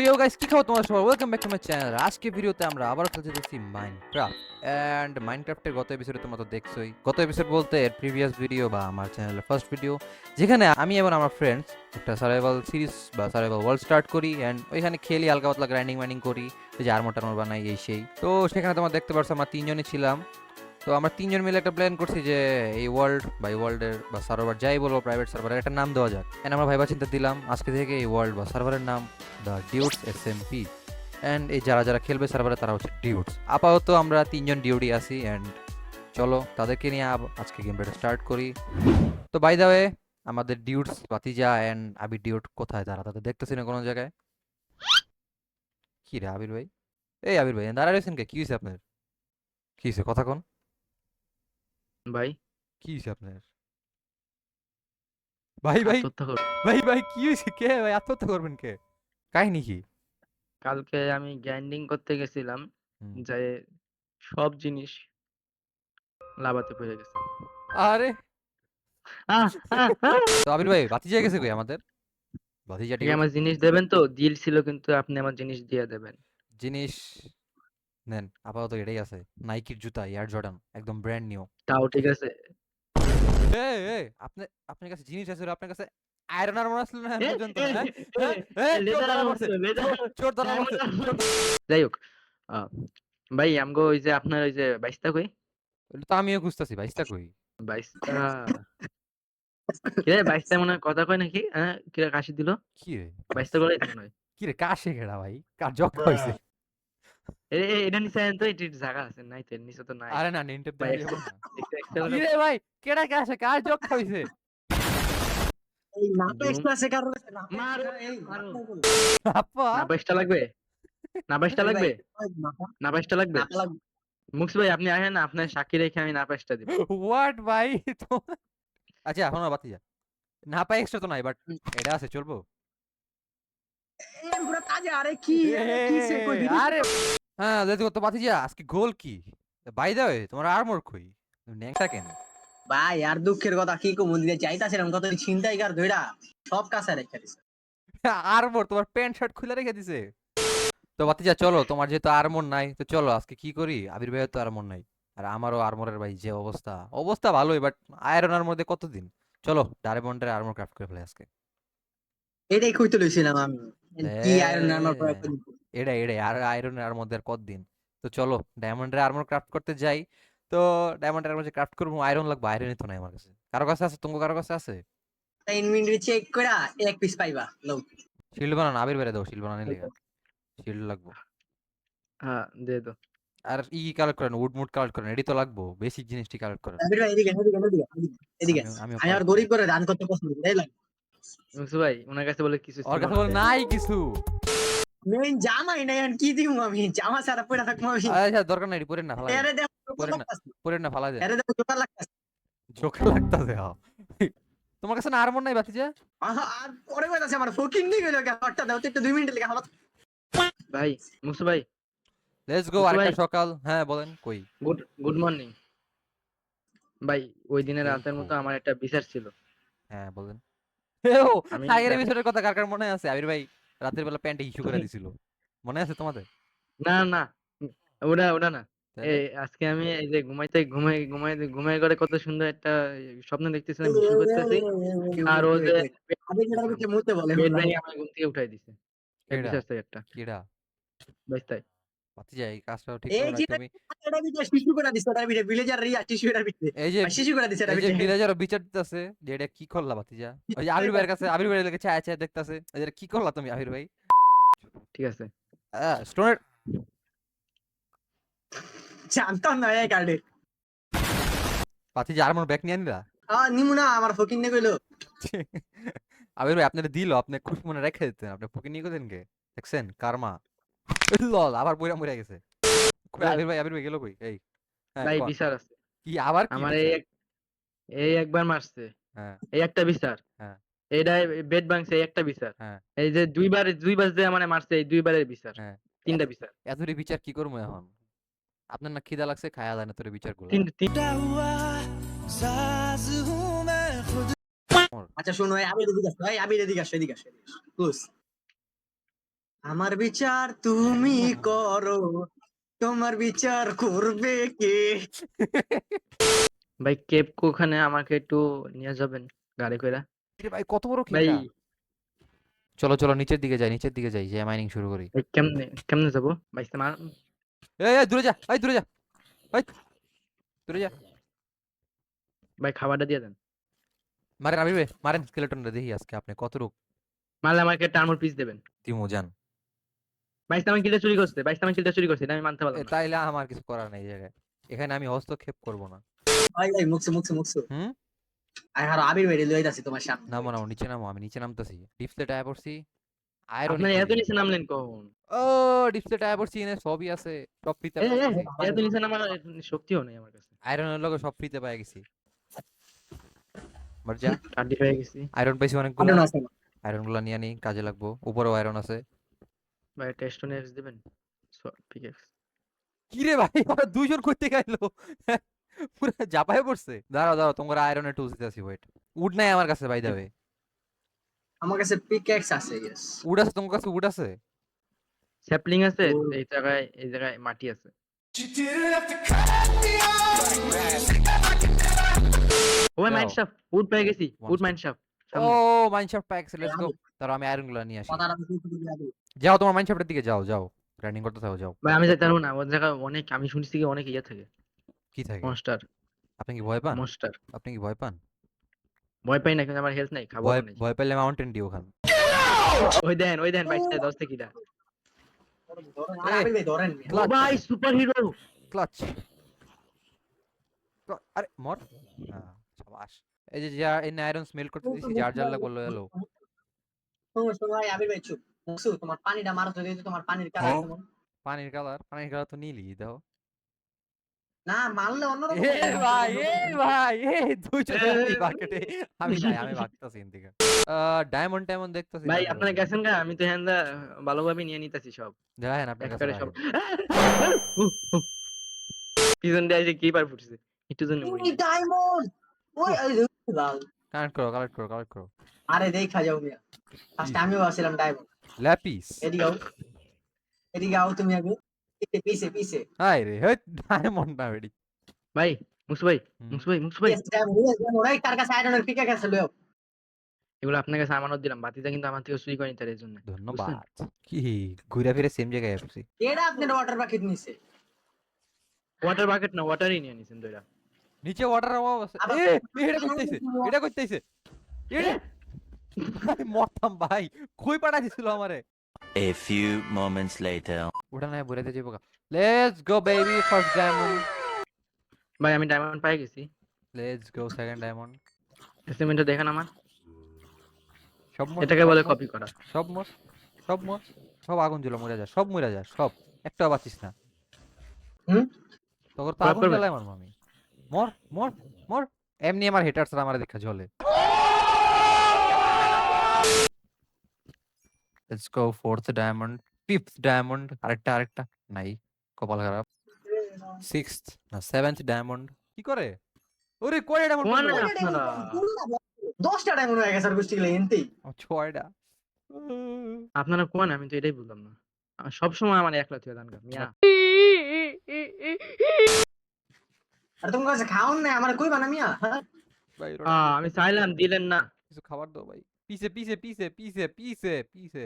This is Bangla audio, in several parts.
ইয়ো গাইস, কি খবর তোমার সবার? Welcome back to my channel. আজকে ভিডিওতে আমরা আবারও খেলতে যাচ্ছি মাইনক্রাফট। অ্যান্ড মাইনক্রাফটের গত এপিসোডে তোমরা তো দেখছোই। গত এপিসোড বলতে এর প্রিভিয়াস ভিডিও বা আমার চ্যানেলের ফার্স্ট ভিডিও, যেখানে আমি এবং আমার ফ্রেন্ডস একটা সার্ভাইভাল সিরিজ বা সার্ভাইভাল ওয়ার্ল্ড স্টার্ট করি অ্যান্ড ওইখানে খেলি, হালকা পাতলা গ্রাইন্ডিং মাইনিং করি, এই যে আর্মর টার্মর বানাই এই সেই। তো সেখানে তোমরা দেখতে পারছো আমরা তিনজনই ছিলাম। তো আমরা তিনজন মিলে একটা প্ল্যান করছি যে এই ওয়ার্ল্ড বা এই ওয়ার্ল্ডের বা সার্ভার যাই বলবো, প্রাইভেট সার্ভারের একটা নাম দেওয়া যাক। এন্ড আমরা ভাইবা চিন্তা দিলাম আজকে থেকে এই ওয়ার্ল্ড বা সার্ভারের নাম দ্য ডিউডস SMP। অ্যান্ড এই যারা যারা খেলবে সার্ভারে তারা হচ্ছে ডিউডস। আপাতত আমরা তিনজন ডিউডি আছি অ্যান্ড চলো তাদেরকে নিয়ে আজকে গেম প্লেটা স্টার্ট করি। তো বাই দ্য ওয়ে, আমাদের ডিউডস বাতিজা অ্যান্ড আবির ডিউড কোথায়? তাদের দেখতেছি না কোনো জায়গায়। কি রে আবির ভাই? এই আবির ভাই দাঁড়া রয়েছেন কে? কি হয়েছে আপনার? কি হয়েছে কথা কোন? ভাই কি হয়েছে আপনার? ভাই ভাই আত্মহত্যা করব। ভাই ভাই কি হয়েছে? কে ভাই আত্মহত্যা করবেন কে? কাহিনী কি? কালকে আমি গ্রাইন্ডিং করতে গেছিলাম, হুম। যে সব জিনিস লাভাতে পড়ে গেছে। আরে আহ, আহ, আহ! তো আবির ভাই বাতিজা গেছে কই আমাদের? বাতিজা আপনি ডিউড আমার জিনিস দেবেন তো? ডিল ছিল কিন্তু আপনি আমার জিনিস দিয়ে দেবেন। জিনিস নেন, আপাতত এটাই আছে। নাইকির জুতা এয়ার জর্ডান, একদম ব্র্যান্ড নিউ। তাও ঠিক আছে। আপনি, আপনার কাছে জিনিস আছে, আপনার কাছে আয়রন আর্মর আসলো না এখন এ, পর্যন্ত? এ, হ্যাঁ এ, হ্যাঁ হ্যাঁ, চোর লেদার ধরা আর্মর পড়ছে, ছিল, লেদার চোর ধরা ডায়মন্ড পড়ছে, আর্মর। চোর যাই হোক, আহ, ভাই আমগো ওই যে আপনার ওই যে বাইশটা কই? তো আমিও খুঁজতেছি বাইশটা কই। বাইশটা কে? বাইশটা মনে হয় কথা কয় নাকি? হ্যাঁ, কিরা কাশি দিল? কি রে বাইশটা করে মনে হয়। কি রে কার শেখেরা ভাই? কার জক হয়েছে? এটা নিচে আনেন তো, এটা জায়গা আছে নাই? তো এর নিচে তো নাই। আরে না, নেম টেপ ভাই দেওয়া যাবে না। একটু এক্সট্রা কি রে ভাই, কেডা কাছে কার জক হইছে? এই নাপা জুম এক্সট্রা আছে কারোর কাছে? নাপা মারো extra, এই মারো। নাপা বলো। আপা না বাইশটা লাগবে? না বাইশটা এই ভাই, লাগবে? ওই নাপা না বাইশটা লাগবে? নাপা লাগবে। মুক্স ভাই আপনি আসেন না, আপনার সাক্ষী রেখে আমি না বাইশটা দিব। হোয়াট ভাই? তো আচ্ছা এখন বাতি যা, না পাই এক্সট্রা তো নাই, বাট এটা আছে চলবো। এই পুরো তাজা, আরে কি সে কই ভিডিও আরে হ্যাঁ লেটস গো। তো বাতি যা, আজকে গোল কি? বাই দ্য ওয়ে তোমার আর্মর কই? নেংটা কেন? ভাই আর দুঃখের কথা কি কমু দিতে চাইতাছিলাম কত ছিনতাই কার ধইরা সব কাছে রেখে দিছে। আর্মর তোমার প্যান্ট শার্ট খুলে রেখে দিছে। তো বাতি যা চলো, তোমার যেহেতু আর্মর নাই তো চলো আজকে কি করি। আবির ভাইয়ের তো আর্মর নাই, আর আমারও আর্মরের ভাই যে অবস্থা, অবস্থা ভালোই বাট আয়রনের মধ্যে কতদিন। চলো ডায়মন্ডের আর্মর ক্রাফট করে ফেলে আজকে। এটাই কইতে লইছিলাম আমি, কি আয়রন আর্মার প্রয়োগ হ্যাঁ, করি। এটাই আর আয়রনের আর মধ্যে আর কতদিন। তো চলো ডায়মন্ডের আর্মর ক্রাফট করতে যাই। তো ডায়মন্ডের আর্মর যে ক্রাফট করবো, আয়রন লাগবে, আয়রনই তো নাই আমার কাছে। কারো কাছে আছে? তোমার কারো কাছে আছে? 3 মিনিট চেক কইরা এক পিস পাইবা লও। শিল্ড বানানো, আবির বেড়ে দাও শিল্ড বানানোর লেগে। শিল্ড লাগবো। হ্যাঁ দিয়ে দাও। আর কালেক্ট করেন, উড মুড কালেক্ট করেন, এডি তো লাগবো, বেসিক জিনিসটি কালেক্ট করেন। আবির ভাই এদিকে আমিও আমি আর কালেক্ট করি। গরিব করে দান করতে পছন্দ করি, তাই লাগে। মুক্স ভাই ওনার কাছে বলে কিছু ওর ছিল কাছে না বলে তাই। নাই কিছু। মেইন জামাই নাই আর কি দিমু আমি? জামা ছাড়া পড়া থাকবো আমি? আচ্ছা দরকার নাই, পরেন না, ফালাই দেন। এরে দেখো জোকার পরেন না, লাগতাছে, পরেন না, ফালাই দেন। এরে দেখো জোকার লাগতাছে। চোখে লাগতাছে হ্যাঁ। তোমার কাছে না আর্মর নাই বাতিজা? আর পরে কইতাছে আমার ফকিং নি গেল কে হটটা দাও তো একটু 2 মিনিট লেগে হলো। ভাই মুক্স ভাই, লেটস গো। মুক্স ভাই আরেকটা সকাল, হ্যাঁ বলেন কই? Good good morning. ভাই ওই দিনের এই রাতের তো, মতো আমার একটা বিচার ছিল। হ্যাঁ বলেন। ও আমি আগের এপিসোডের কথা কার কার মনে আছে? আবির ভাই রাতের বেলা প্যান্টে ইস্যু করে দিছিল, মনে আছে তোমাদের? না না ওটা ওটা না। তাহলে আজকে আমি এই যে ঘুমাইতে ঘুমাই করে কত সুন্দর একটা স্বপ্ন দেখতেছিলাম, গোসল করতেছি। আর ও যে আবে যেটার ভিতরে মুতে বলে বেড বললাম। ভেঙে আমার ঘুম থেকে উঠাই দিছে। এক কেডা বিচার চাই একটা। কেডা? বেশ তাই। বাতিজা এই কাজটা ঠিক এই করো না যেটা তুমি। এটা ভিতরে শিশু করে দিছে, ওটার ভিতরে ভিলেজার রিয়া শিশু এর ভিতরে এই যে আর শিশু করে দিছে এটার এই যে ভিতরে। ভিলেজারও বিচার দিতেছে যে এটা কি করলা বাতিজা। ওই যে আবির ভাইয়ের কাছে, আবির ভাইয়ের লেগে ছায়া ছায়া দেখতাছে, এটা কি করলা তুমি আবির ভাই? ঠিক আছে। স্টোনের জানতাম না এই কার্ডে। বাতিজা আর্মর ব্যাক নিয়ে নিলা? নিমু না, আমার ফকিং নে কইলো। আবির ভাই আপনারা দিল, আপনি খুশি মনে রেখে দিতেন, আপনি ফুকে নিয়ে গেলেন কে? দেখছেন কারমা। লল আবার বইরা মরে গেছে। কই ভাই আবির ভাই গেল কই? এই হ্যাঁ ভাই কোন বিচার আছে। কি আবার কি আমার বিচার? এই একবার মারছে। হ্যাঁ এই একটা বিচার। হ্যাঁ এইটা বেড ভাঙছে, এই একটা বিচার। হ্যাঁ এই যে দুইবার যে মানে মারছে, এই দুইবারের বিচার। হ্যাঁ। এত তিনটা বিচার। এতটি বিচার কি করবো এখন? আপনার না খিদা লাগছে, খায়া যায় না তোর বিচার গুলা। তিন আচ্ছা শোনো, এই আবির এদিকে আসো, এই আবির এদিকে আসো, এদিকে আসো, এদিকে আসো। ক্লোজ। আমার বিচার তুমি করো, তোমার বিচার করবে কে? ভাই কেপকো ওখানে আমাকে একটু নিয়ে যাবেন গাড়ি কইরা? এরে ভাই কত বড় ভাই খেলা। চলো চলো নিচের দিকে যাই, নিচের দিকে যাই, যে মাইনিং শুরু করি। ভাই কেমনে কেমনে যাবো? ভাই মার এই দূরে যা, এই দূরে যা, এই দূরে যা। ভাই খাবারটা দিয়ে দেন। মারেন আবির ভাই, মারেন স্কেলেটনটা দেখি আজকে আপনি কত রূপ মারলে আমাকে একটা আর্মর পিস দেবেন। তিমু জান। বাইশ আমার কিলটা চুরি করছে, বাইশ আমার কিলটা চুরি করছে, এটা আমি মানতে পারলাম না। তাইলে আমার কিছু করার নেই এই জায়গায়, এখানে আমি হস্তক্ষেপ করব না। ভাই ভাই মুকসু মুকসু মুকসু, হুম। আর হারো আবির ভাই লই যাচ্ছি তোমার সামনে। নামো নামো নিচে নামো, আমি নিচে নামতেছি। ডিপস্লেট আয়া পড়ছি, আয়রনই আপনার এত করি। নিচে নামলেন কখন? ও ডিপস্লেট আয়া পড়ছি, এনে সবই আছে, সব ফ্রিতে এ পাই এ, গেছি। এত নিচে নামার শক্তিও নেই আমার কাছে। আয়রনের লগে সব ফ্রিতে পাই গেছি। মরজা। টাড্ডি হয়ে গেছি। আয়রন পাইছি অনেকগুলা, আরো আছে না। আয়রন গুলা নিয়ে নি, কাজে লাগবো। উপরেও আয়রন আছে। ভাই টেস্টন এক্স দিবেন? পিকেক্স। কি রে ভাই, ওরা দুইজন করতে গেলো, পুরো জাপায় পড়ছে। দাঁড়াও দাঁড়াও, তোমার আয়রনের টুলস দিতেছি, ওয়েট। উড নাই আমার কাছে বাই দা ওয়ে। আমার কাছে পিকএক্স আছে, ইয়েস। উড আছে তোমার কাছে? উড আছে? স্যাপলিং আছে, ও এই জায়গায় মাটি আছে। ও ভাই দাও মাইন্ড শাফট, উড পেয়ে গেছি, one wood star. Mine shaft ও সামনে। মাইনশাফট প্যাকস, এই লেটস গো। আমি দাঁড়াও আমি আয়রন গুলা নিয়ে আসি। কথাটা আমি শুনতে দিবি আগে। যাও তোমার মাইনশাফটের দিকে যাও, যাও রানিং করতে থাকো, যাও। ভাই আমি যাইতে পারবো না, ওর জায়গায় অনেক, আমি শুনছি কি অনেক ইয়ে থাকে। কি থাকে? মনস্টার, আপনি কি ভয় পান? মনস্টার। আপনি কি ভয় পান? ভয় পাই না কিন্তু আমার হেলথ নাই, খাবো ভয় নাই। ভয় পেলে মাউন্টেন ডিউ খান। ওই দেন বাইশটা দশ থেকে কিটা। ধরেন, আর এ আবির ভাই ধরেন। ও ক্লাচ, ভাই সুপার হিরো। ক্লাচ। আরে মর। সাবাস। এই যে যা এই আয়রন স্মেল করতে দিছি, যার যার লাগবে লয়ে এলো। শোনো শোনো ভাই, আবির ভাই চুপ। মুকসু তোমার পানিটা মারো তো, দেখি তোমার পানির কালার কেমন। পানির কালার তো নীলই, দাও। না মারলে অন্যরকম এ লাগে, মারতে ভাই, এ অন্যরকম। ভাই, দুইজন আছে বাকেটে। আমি নাই, আমি ভাগতাছি এদিকে। ডায়মন্ড টাইমন্ড দেখতেছি ভাই মাঝে আপনারা মাঝে। গেছেন গা, আমি তো হ্যান্ডা ভালোভাবে নিয়ে নিতেছি সব। দেখেন আপনার কাছে একবারে সব। রাখেন। পিছন দিয়ে এসে কি পার ফুটছে, একটু জন্য মরি এই নাই। ডায়মন্ড, ওই ওই লাল। কানেক্ট করো, কালেক্ট করো, কালেক্ট করো। আরে দেখা যাও মিয়া, কি? ফার্স্ট আমিও আসছিলাম ডায়মন্ড। ল্যাপিস। এদিকে আও, এদিকে আও তুমি আগে, পিছে পিছে পিছে। হাই রে, হেট ডায়মন্ড না বেডি। ভাই মুসু ভাই, হুম। মুসু ভাই, মুসু ভাই, ইয়েস ডায়মন্ড, ইয়েস ডায়মন্ড। এই কার কাছে আয়রনের পিকে গেছে লও। এগুলো আপনার কাছে আমানত দিলাম, বাতিটা কিন্তু আমার থেকে চুরি করেনি তার এই জন্য। বুঝছেন? ধন্যবাদ। কি ঘুরে ফিরে সেম জায়গায় আসছি। কেডা আপনার ওয়াটার বাকেট নিছে? ওয়াটার বাকেট না, ওয়াটারই নিয়ে নিছেন দুইটা। নিচে ওয়াটার অভাব আছে। আবার এটা করতেইছে, এটা করতেইছে। এটা ভাই মরতাম ভাই, কই পাঠা দিছিল আমারে। A few moments later. ওটা নাই বইরাতে যাবো। Let's go baby, first diamond. ভাই আমি ডায়মন্ড পাই গেছি। Let's go second diamond. এসএমএনটা দেখেন আমার। সব মোর, এটাকে সব বলে মোর, কপি করা। সব মোর, সব মোর। সব আগুন জ্বলে মরে যা, সব মরে যা, সব। একটা বাঁচিস না। হুম, তোর তো প্রয়োগ আগুন করবেন? জ্বালায় মারবো আমি। মর মর মর। এমনি আমার হেটার্সরা আমার দেখা জ্বলে। Let's go fourth diamond, fifth diamond. আরেকটা নাই, কপাল খারাপ। সিক্সথ না সেভেন্থ ডায়মন্ড। কি করে? ওরে কয়টা ডায়মন্ড কোন পেলো? কয়টা আপনারা? ডায়মন্ড? 10টা ডায়মন্ড হয়ে গেছে আর গোষ্ঠী গেলে এনতেই। ছয়টা। আপনারা কোন, আমি তো এটাই বুঝলাম না। সব সময় আমার একলা থেকে দান মিয়া। আর তোমার কাছে খাওন নাই, আমার কইবা না মিয়া, হ্যাঁ? ভাই ওরা খুব আমি করতেছে। চাইলাম দিলেন না। কিছু খাবার দাও ভাই। পিছে পিছে পিছে পিছে পিছে পিছে।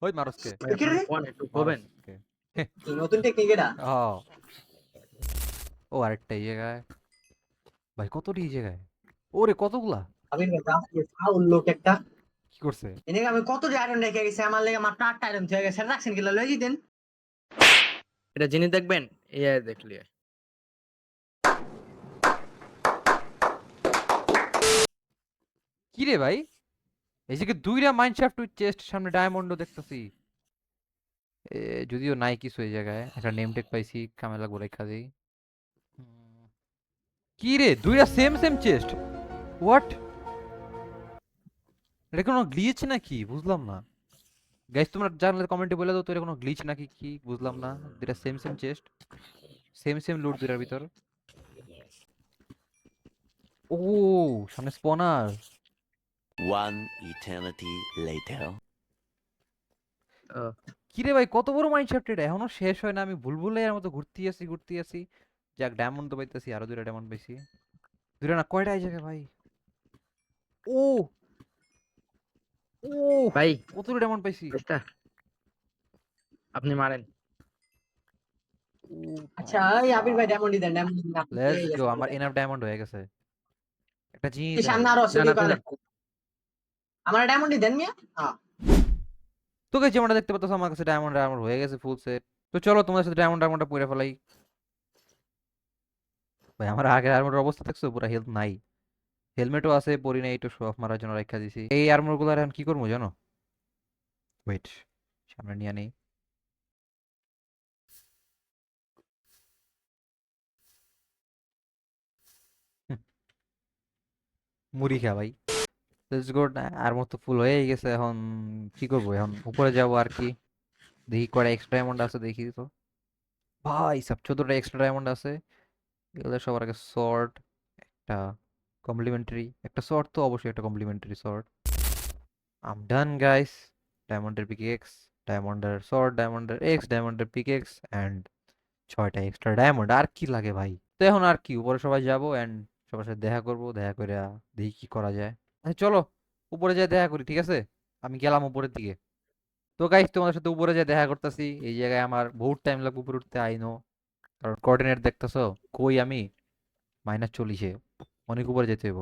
ওই মারসকে, ভাই কি আপনারা রে? কোন একটু হবেন? মারসকে। কি নতুন টেকনিক এটা? ও আরেকটা এই জায়গায়। ভাই কতটি এই জায়গায়? ওরে কতগুলা। আবির ভাই আজকে ফাউল লোক একটা। কি করছে? এনেকে আমি কত যে আয়রন রেখে গেছি, আমার লেগে মাত্র 8টা আয়রন থেকে গেছে, রাখছেন কিলা লই দিতেন। এটা জিনিস দেখবেন, এআই দেখলে। কি রে ভাই, এই যে দুইটা মাইনশাফট উইথ চেস্ট, সামনে ডায়মন্ডও দেখতেছি। যদিও নাই কিছু এই জায়গায়, একটা নেম টেক পাইছি, কামে লাগবো রেখা দিই। কি রে, দুইটা সেম সেম চেস্ট, হোয়াট? এটা কোনো গ্লিচ নাকি, বুঝলাম না। গাইস তোমরা জানলে কমেন্টে বলে দাও তো, এটা কোনো গ্লিচ নাকি কি, বুঝলাম না। দুইটা same same chest, same same লুট দুইটার ভিতর। ও সামনে স্পনার। One eternity later. ও কিরে ভাই কত বড় মাইনশাফট এটা এখনো শেষ হয় না, আমি ভুলভুলাইয়ার মতো ঘুরতে আছি। যাক ডায়মন্ড তো পাইতেছি, আরো 2টা ডায়মন্ড পাইছি। 2টা না, কয়টা এই জায়গায় ভাই? ও ও ভাই কতটা ডায়মন্ড পাইছি। চেষ্টা আপনি মারেন। ও আচ্ছা ভাই এই আবির ভাই সাব, ডায়মন্ড দেন, ডায়মন্ড দেন, আপনি লেটস পেয়ে গো, গেছেন আমার ভাই। এনাফ ডায়মন্ড হয়ে গেছে। একটা জিনিস এই সামনে দেখো, আরো না অসুবিধা না আপনি করে যান। আমার ডায়মন্ড দেন মিয়া। হ্যাঁ তোকে যেমনটা দেখতে পাচ্ছ আমার কাছে ডায়মন্ড আমার হয়ে গেছে ফুল সেট। তো চলো তোমাদের সাথে ডায়মন্ডটা পুরো ফেলাই। ভাই আমার আগের আর্মোর অবস্থা দেখছো, পুরো হেলথ নাই। হেলমেটও আছে, পরি নাই, একটু শো অফ মারার জন্য রাখা দিছি। এই আর্মোর গুলো এখন কি করবো জানো? ওয়েট, সামনে নিয়ে নেই। হুম, মুড়ি খা ভাই। Let's go. আর্মোর তো ফুল হয়ে গেছে, এখন কি করবো? এখন উপরে যাবো আর কি। দেখি কয়টা এক্সট্রা ডায়মন্ড আছে দেখি তো। ভাই সব 14টা এক্সট্রা ডায়মন্ড আছে। এগুলো সবার আগে শর্ট একটা কমপ্লিমেন্টারি, একটা শর্ট তো অবশ্যই একটা কমপ্লিমেন্টারি শর্ট। আম ডান গাইস। ডায়মন্ডের পিকেক্স, ডায়মন্ডের শর্ট, ডায়মন্ডের এক্স, ডায়মন্ডের পিকেক্স অ্যান্ড 6টা এক্সট্রা ডায়মন্ড। আর কি লাগে ভাই? তো এখন আর কি, উপরে সবাই যাবো অ্যান্ড সবার সাথে দেখা করবো, দেখা করে দেখি কি করা যায়। আচ্ছা চলো উপরে যাই দেখা করি, ঠিক আছে? আমি গেলাম উপরের দিকে। তো গাইস তোমাদের সাথে উপরে যাই দেখা করতেছি। এই জায়গায় আমার বহুত টাইম লাগবে উপরে উঠতে, আইনো, কারণ কোঅর্ডিনেট দেখতেছো কই আমি, -40-এ, অনেক উপরে যেতে হইব।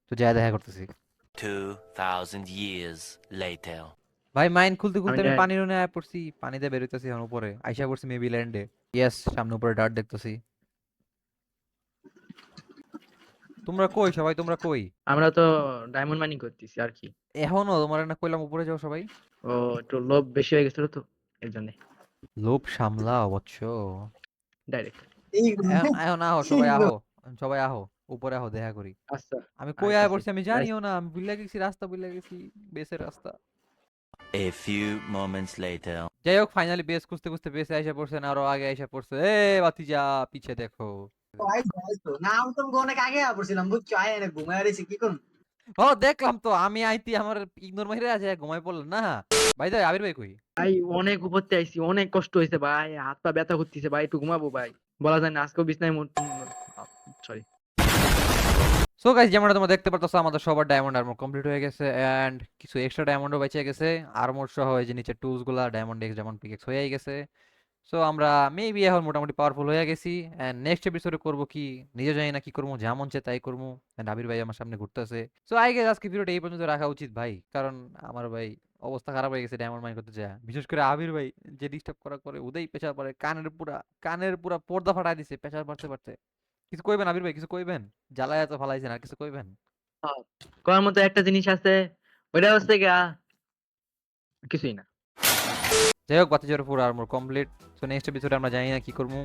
তো যাই দেখা করতেছি। 2,000 years later. ভাই মাইন খুলতে আমি খুলতে আমি যাই। পানির রুমে আয়া পড়ছি, পানিতে বেরোইতেছি এখন উপরে আইসা পড়ছি মেবি ল্যান্ডে। ইয়েস, সামনে উপরে ডার্ট দেখতেছি। তোমরা কই সবাই, তোমরা কই? আমরা তো ডায়মন্ড মাইনিং করতেছি আর কি। এখনো তোমার না কইলাম উপরে যাও সবাই। ও একটু লোভ বেশি হয়ে গেছিল তো এর জন্য লোভ সামলাও বচ্চ। ডাইরেক্ট। এই এখন এখন আহো সবাই আহো, সবাই আহো, উপরে আহো দেখা করি। আচ্ছা আমি কই আয়া আইতাছি পড়ছি আমি গাইস। জানিও না, আমি ভুলে গেছি রাস্তা, ভুলে গেছি বেসের রাস্তা। A few moments later. যাই হোক ফাইনালি বেস খুঁজতে খুঁজতে বেসে আইসা পড়ছে না, আরো আগে আইসা পড়ছে। এ বাতিজা পিছে দেখো। ভাই ভাই তো না, আমি তো অনেক আগে পড়ছিলাম বুঝছো, আয় এনে ঘুমায় রয়েছে কি করুন। ও দেখলাম তো, আমি আইতি আমার ইগনোর মাইরে আছে ঘুমাই পড়লেন না। ভাই ভাই আবির ভাই কই? ভাই অনেক উপরতে আইছি, অনেক কষ্ট হয়েছে ভাই, হাত পা ব্যথা করতেছে ভাই, একটু ঘুমাবো ভাই। বলা যায় না আজকেও বিছনায় সরি। সো গাইস যেমনটা তোমরা দেখতে পারতেছো আমাদের সবার ডায়মন্ড আর্মর কমপ্লিট হয়ে গেছে এন্ড কিছু এক্সট্রা ডায়মন্ডও বেঁচে গেছে। আর্মর সহ এই যে নিচের টুলস গুলা ডায়মন্ড এক্স, ডায়মন্ড পিকেক্স হয়ে গেছে। সো আমরা মেবি এখন মোটামুটি পাওয়ারফুল হয়ে গেছি এন্ড নেক্সট এপিসোডে করব কি নিজে জানি না কি করবো, যা মন চায় তাই করবো। এন্ড আবির ভাই আমার সামনে ঘুরতেছে। সো আই গেস আজকে ভিডিওটা এই পর্যন্ত রাখা উচিত ভাই, কারণ আমার ভাই অবস্থা খারাপ হয়ে গেছে ডায়মন্ড মাইন করতে যায়। বিশেষ করে আবির ভাই যে ডিস্টার্ব করা করে, উদয় পেশার পরে কানের পুরা পর্দা ফাটাই দিছে পেশার পারতে পারতে। কিছু কইবেন আবির ভাই, কিছু কইবেন? জ্বালায় এত ফালাইছেন, আর কিছু কইবেন? করার মতো একটা জিনিস আছে, ওইটা হচ্ছে গা কিছুই না। যাই হোক বাতিজার পুরো আর্মর কমপ্লিট। সো নেক্সট এপিসোডে আমরা জানি না কি করবো।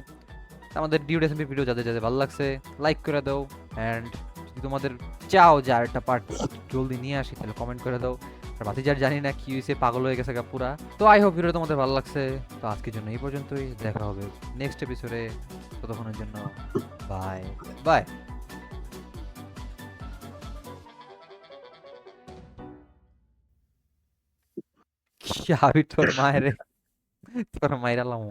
আমাদের ডিউড এসএমপি ভিডিও যাদের যাদের ভালো লাগছে লাইক করে দাও অ্যান্ড যদি তোমাদের চাও যে আর একটা পার্ট জলদি নিয়ে আসি তাহলে কমেন্ট করে দাও। আর বাতিজার জানি না কি হয়েছে, পাগল হয়ে গেছে গা পুরা। তো আই হোপ ভিডিও তোমাদের ভালো লাগছে। তো আজকের জন্য এই পর্যন্তই, দেখা হবে নেক্সট এপিসোডে। ততক্ষণের জন্য বাই বাই। কি আবি তোর মায়ের, তোর মায়ের আলাম।